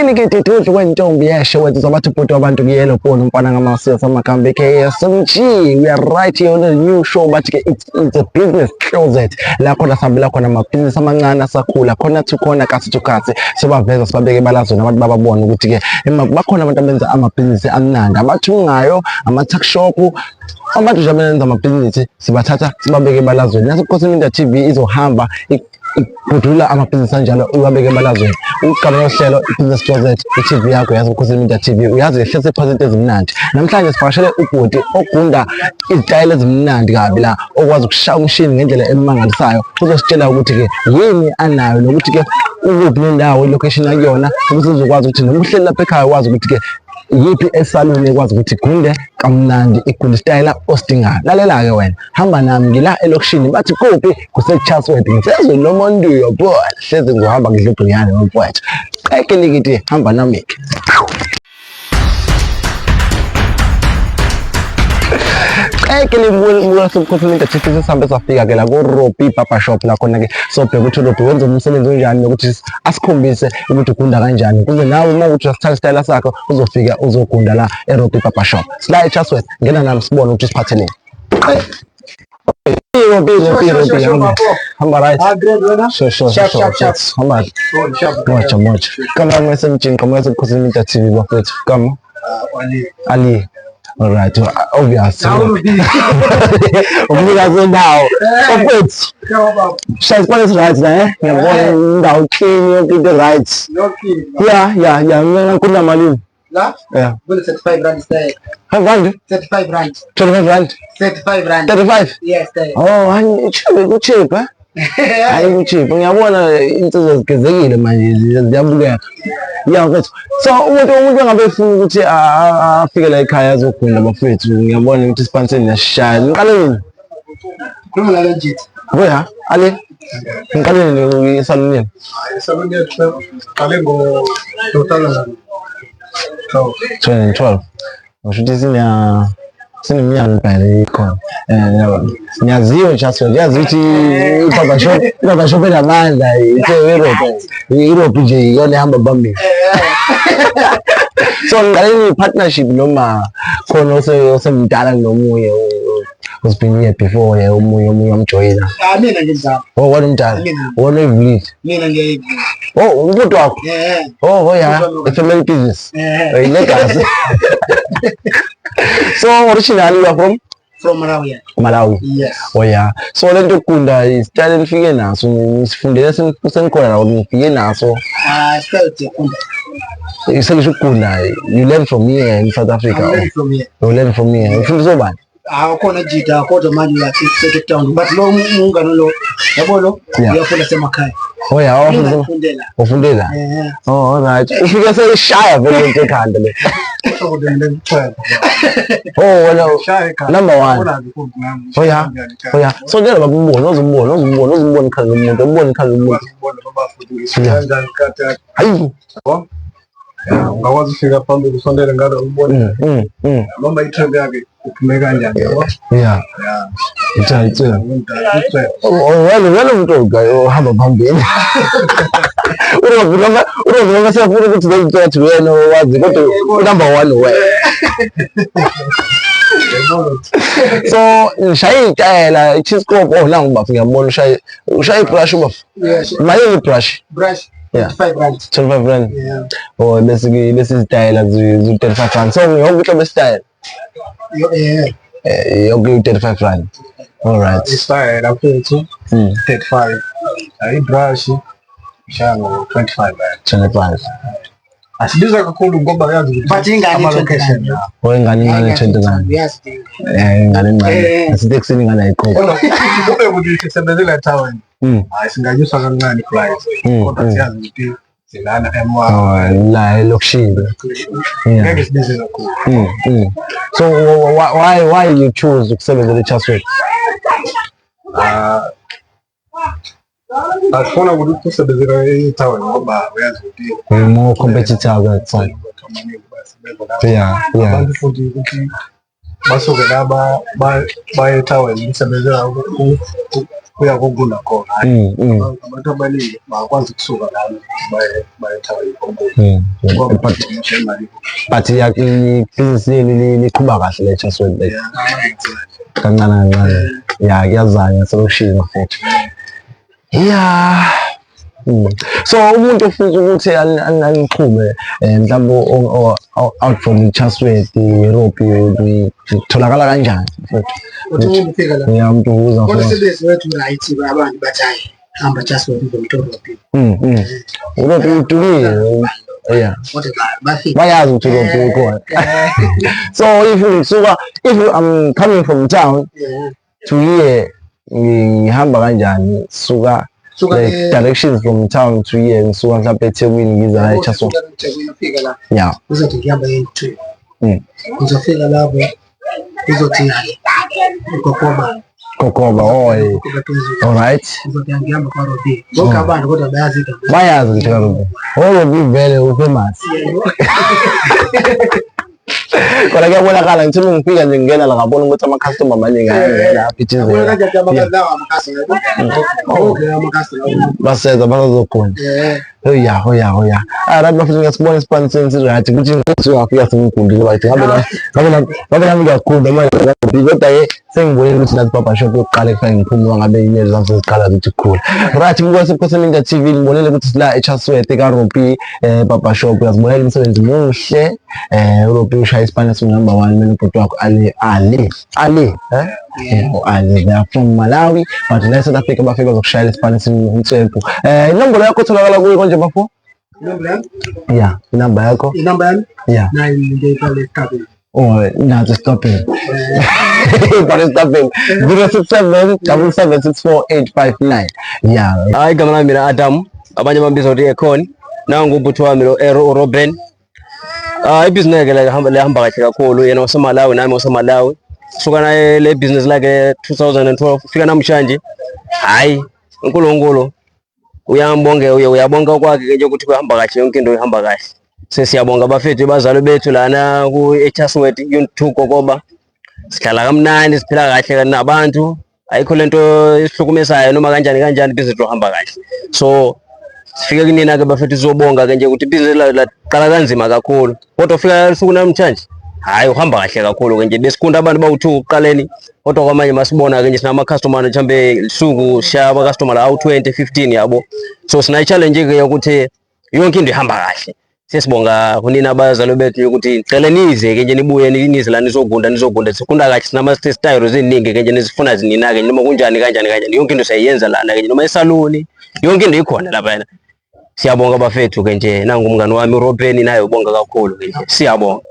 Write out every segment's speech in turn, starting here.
Ngikethethe wentombi yeshe wethu zabathi bhuti abantu kuyelo phone umfana ngamasiyasa amakhambi KSMG. We are right here on a new show but it's a business closet la khona sihambela khona amabhizinisi amancane asakhula khona khona kasi to kasi sebaveza sibabeke balazwe nabantu bababona ukuthi ke bakhona abantu abenza amabhizinisi amnandi abathungayo ama-tuck shop abantu nje abenza amabhizinisi sibathatha sibabeke balazwe naso Ukwesekwa TV izohamba kudlula amabhizinisi anjalo uyabeke ebalazweni ugaba lohlelo business closet iTV yakho yazi Ukwesekwa TV uyazi ehlise phakathi ezimnandi namhlanje sivakashele ubhodi ogunda izitayile ezimnandi kabi la okwazi ukushaya umshini ngendlela emangalisayo uzositshela ukuthi ke yini anayo nokuthi ke ukuphi nendawo location yakuyona ukuthi uzokwazi ukuthi noma uhleli lapha ekhaya wazi ukuthi ke EPS1 ekwazi ukuthi gunde kamnandi igunda style osidingayo lalela ke wena hamba nami ngila elokishini bathi kuphi kuseCharlesworth ngisezwe nomondiyo boy hleze ngohamba ngidle uBrian nomfowethu eke nikithi hamba nami ke eke libuya Ukwesekwa TV sihambe safika ke la ku Ropi Papa Shop la khona ke sobheka ukuthi Ropi wenza umsebenzi onjani nokuthi asikhombise ukuthi ugunda kanjani kuze nawe uma uthi usithatha style sakho uzofika uzogunda la eRopi Papa Shop sila eCharlesworth ngena nami sibone ukuthi siphatheleni Ropi hamba right sure hamba much kama mwesemjini kama Ukwesekwa TV bafethu kama Ali. All right, obvious. Obviously now. Wait. She's what is right there? You're going down clean, you the rights. Yeah. I'm going to yeah. Well, 35 rand there. 35 rand. 25 rand. 35 rand. 35? Yes, there. Oh, it's cheap, huh? Hayi cheap. Ngiyabona insizwe zigezekile manje ziyabukeka. Yeah, so umuntu ngabe ufuna ukuthi afike la ekhaya azogunda bafethu ngiyabona ukuthi ispanseni yashaya. Ngiqale nini? Khuluma la njithi. Ngoya, Ale. Ngiqale nini isaluni? Isaluni yethu qale ngo 2012. Ushuthi sineminyaka impela ikhona ngiyaziyo nje yazi ukuthi Papa Shop enamandla Europe nje iyona ihamba phambili so ngiqale partnership noma khona osemdala nomunye usibhinye before omunye umjoyina mina ngizama wona umdala wona evulile mina ngiyayivula umuntu wakho yeah the family business legacy. So originally you are from Malawi. Malawi. Yes. Oh yeah. So lento kunda istyle nifike naso nisifundele senikhona la nifike naso. Style tikunda. Isekisho ukunda you learn from here in South Africa. I learn from here. You learn from here. Ufundiswa bani? Khona jita kodwa manje uyathi town but lo mungano lo yabona uyafunda semakhaya. Oh yeah, ufundela. Oh all right. Ufike seyishaya vele into ekhanda le. Oh no. Number 1. Oh yeah. So ngeke babubone uzombona khali umuntu ubone khali umuntu. Hayi. Ngakwazi ufika phambili usondele ngalo ubone. Noma itrip yakhe uphume kanjani yabo? Yeah. It's well umuntu ohamba phambili. Urobona sefuna ukuthi ngizothatha wena wazi kodwa number 1 wena. So ngishaya intayela iChiscope la ngibafika ngiyabona ushaya brush ubafu. Maye brush. Yeah. 25 rand. Yeah. Oh, bese style zu 35 rand. So yonke into style. Yeah. Yonke 35 rand. All right. Style lapho 35. Ayi brush shango 25 rand. 25. Asibiza kakhulu ngoba yazi but ingane location. Ingane 20 rand. Yes. Ingane. Asiteksini ingane ayikhokha. Kube ukuthi sebenzela town. Singanyusa kancane price. Kodwa siyazi ukuthi silana M1 la elokishini. Ngeke sibize kakhulu. So why you choose ukusebenzela eCharlesworth? Afuna ukuthi usebenzela eTown ngoba uyazi ukuthi more competitive that side. Yeah. Abantu futhi ukuthi basuke laba ba eTown usebenzela uyakugula khona abantu abaningi bakwazi ukusuka la bayethawa ikhombo but ibhizinisi liqhuba kahle le Chaswell le kancane kancane ya kuyazanya sekushilo futhi so umuntu ufuna ukuthi aniqhube mhlawumbe out from Chaswell Europe itholakala kanjani futhi umuntu uza kodwa sebenze wethu right abantu bathayi hamba Chaswell ngomtoropi Europe utulile bayazi ukuthi Europe ukhona so if I'm coming from town to here ngihamba kanjani suka like directions from town to here ngisuka mhlawumbe eThekwini ngiza la eChaswell ufika la uzothi ngihamba nge-train uzofika lapho uzothi Kokoba alright uzothi ngihamba kwa Robi bonke abantu kodwa bayazi ukuthi Robi Robi vele ufamous kodwa kuyabonakala ngithi ngifika nje ngena la ngabona ukuthi ama-customer amaningi ayangena apha ithizela baseza basazokhona hoya right bafuna ngasibona isipaniseni sirathi ukuthi ngifisa uyafika sengigundile bathi ngabe nami ngiyagunda manje kodwa sengibonile ukuthi nathi baba shop yokuqala ekufanele ngiphumula ngabe inyezo zami seziqala zithi khula right Ukwesekwa Media TV ngibonile ukuthi sila eChaswell ka-Robi baba shop uyazibonela umsebenzi muhle uRobi ushaya Spanish number 1 mina ubhuti wakho Ali they are from Malawi but la South Africa bafika zokushayela Spanish umtsempu inombolo yakho tholakala kuyo konje bafo inamba yakho 9 nathi stopping but it's stopping 067776485 hayi igama lami mina Adam abanye bambiza ukuthi ekhona nangu ubhuti wami lo Robben ibhizinisi ke lehamba kahle kakhulu yena waseMalawi nami waseMalawi suka naye le business like 2012 fika namhlanje hayi uNkulunkulu uyabonga kwakhe nje ukuthi kuhamba kahle yonke into ihamba kahle sesiyabonga abafethu bazali bethu lana ku eChaswell U2 Kokoba sihlala kamnandi siphila kahle nabantu ayikho lento isihlukumesayo noma kanjani business ihamba kahle so sifike kunina ke bafethu sizobonga ke nje ukuthi business laqala kanzima kakhulu kodwa ufika usuku namhlanje hayi uhamba kahle kakhulu ke nje besikunda abantu bawu2 uqaleni kodwa kwamanje masibona ke nje sinama customer mhlambe lisuku shaba customer la 20 15 yabo so sina challenge ke ukuthi yonke into ihamba kahle sesibonga kunina abazali bethu ukuthi cela nize ke nje nibuye nize la nizogunda sikunda kahle sinama style eziningi ke nje nizifuna zinina ke noma kunjani kanjani yonke into siyayenza lana ke noma esaloni yonke into ikhona lapha yena siyabonga abafethu ke nje nangu umngani wami Robben naye ubonga kakhulu ke nje siyabonga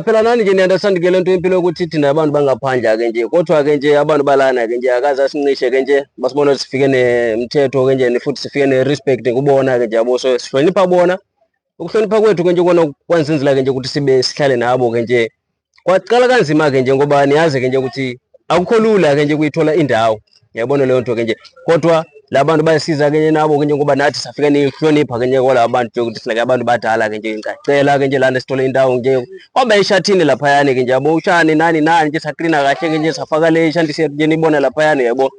phela nani nje niunderstand ke lento impilo ukuthi thina abantu bangaphandla ke nje kodwa ke nje abantu balana ke nje akaza sincishe ke nje basibona sifike nemthetho ke nje futhi sifike nerespect kubona ke nje yabo so sihlonipha bona ukuhlonipha kwethu ke nje kona kwanzinzila ke nje ukuthi sihlale nabo ke nje kwaqala kanzima ke nje ngoba niyazi ke nje ukuthi akukho lula ke nje kuyithola indawo yabona leyo nto ke nje kodwa labantu bayasiza ke nje nabo ke nje ngoba nathi safika nihlonipha ke nje kwala abantu nje ukuthi silake abantu badala ke nje ngicela ke nje lana sithole indawo nje kwaba ishathini lapha yani ke nje yabo ushane nani nje saklina kahle ke nje safaka le ishandise nje nibona lapha yani yabo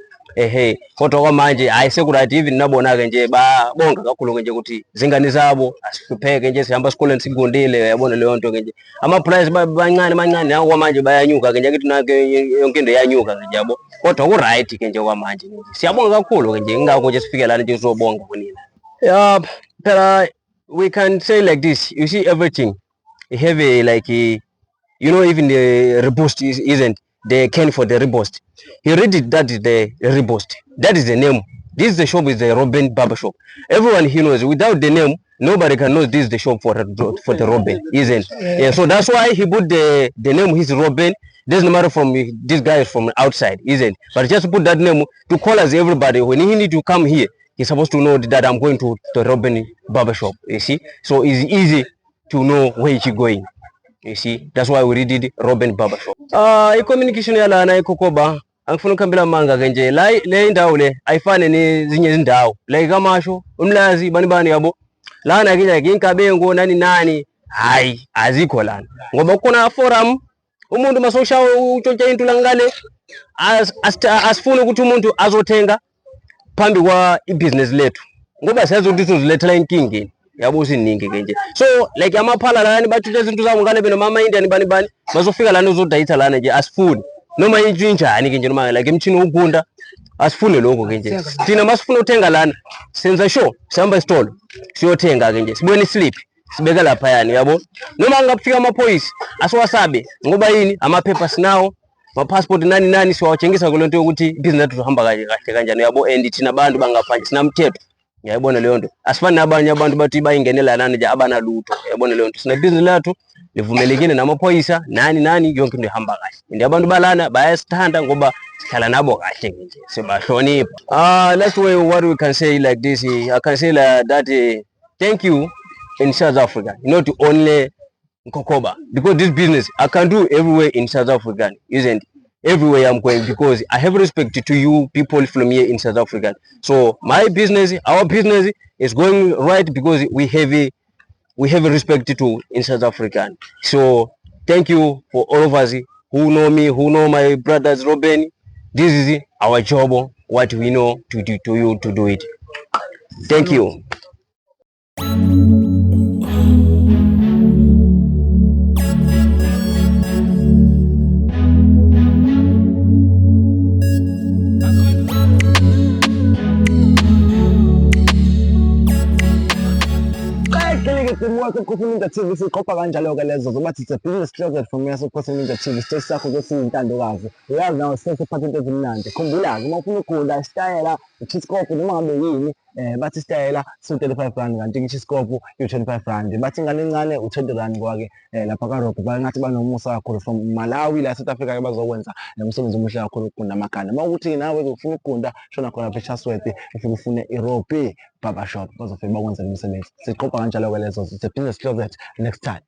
kodwa kwamanje hayi sekurathi even nabona ke nje babonga kakhulu ke nje ukuthi zingane zabo asihlupheke nje sihamba esikoleni sigundile yabona leyo nto ke nje ama price bancane nawo kwamanje bayanyuka ke nje kithi nake yonke into yanyuka ke nje yabo kodwa ku right ke nje kwamanje siyabonga kakhulu ke nje ingakho nje sifike la nje uzobonga kunina phela we can say like this you see everything have like even the rebost isn't the can for the rebost. He read it, that is the rebost. That is the name. This is the shop is the Robben barber shop. Everyone he knows. Without the name, nobody can know this is the shop for the Robben, isn't? Yeah. So that's why he put the name. He's Robben. Doesn't matter from this guy is from outside, isn't? But just put that name to call us everybody. When he need to come here, he's supposed to know that I'm going to the Robben barber shop. You see, so it's easy to know where he's going. You see, that's why we did Robben barber shop. I-communication yalana eKokoba angifuna ukukambela manga ke nje le indawo le ayifane nezinye izindawo like kamasho umlazi bani yabo lana ke nje inkabengo nani hayi azikho lana ngoba kukhona forum umuntu masoshawa utshontsha into la ngale asifuna ukuthi umuntu azothenga phambi kwa ibusiness lethu ngoba siyazi ukuthi sizolethela inkinga yabo siningi ke nje. So like amaphala lana bathi izinto zabo ngane beno mama Indian bani bazofika lana uzodayitha lana nje asifuni noma injani ke nje noma like emchini ukunda asifune lokho ke nje. Thina masifuna uthenga lana senza sure sihamba esitolo siyothenga ke nje, sibone islip sibeka lapha yani yabo. Noma ngapfika amaphoyisi asiwasabe ngoba yini amaphepha sinawo, ma passport nani siwatshengisa kule nto ukuthi ibusiness lethu uhamba kahle kanjani yabo. And thina abantu bangafanje sinamthetho, ngiyayibona leyo nto. Asifani nabanye abantu bathi bayingenela lana nje abanalutho, uyabona leyo nto. Sina business lethu livumelekile namaphoyisa nani yonke into ihamba kahle. And abantu balana bayasithanda ngoba sihlala nabo kahle nje, sibahlonipha. That's way what we can say like this. I can say like that thank you in South Africa, not only Kokoba, because this business I can do everywhere in South Africa, isn't everywhere I'm going, because I have respect to you people from here in South Africa. So my business, our business is going right because we have a respect to in South Africa. So thank you for all of us who know me, who know my brothers Robin. This is our job, what we know to do it. Thank you. Ukwesekwa TV siqopha kanjalo ke lezo zobathi it's a business closet from Ukwesekwa TV. Stage sakho kwesiyintandokazi uyazi nawe sesiphatha into ezimnandi. Khumbula-ke uma ufuna ukugula isitayela i-chiscope noma ngabe yini bathi isitayela si-35 rand kanti i-chiscope i-25 rand. Bathi ingane encane u-20 rand kwake lapha kaRobho bangathi banomusa kakhulu from Malawi la South Africa ke bazokwenza umsebenzi omuhle kakhulu ukugunda amaganda. Uma ukuthi nawe ufuna ukugunda shona khona phela eChasworth ufuna iRobhi Barber Shop bazofika bakwenza umsebenzi. Siqopha kanjalo ke lezo. It's a business closet next time.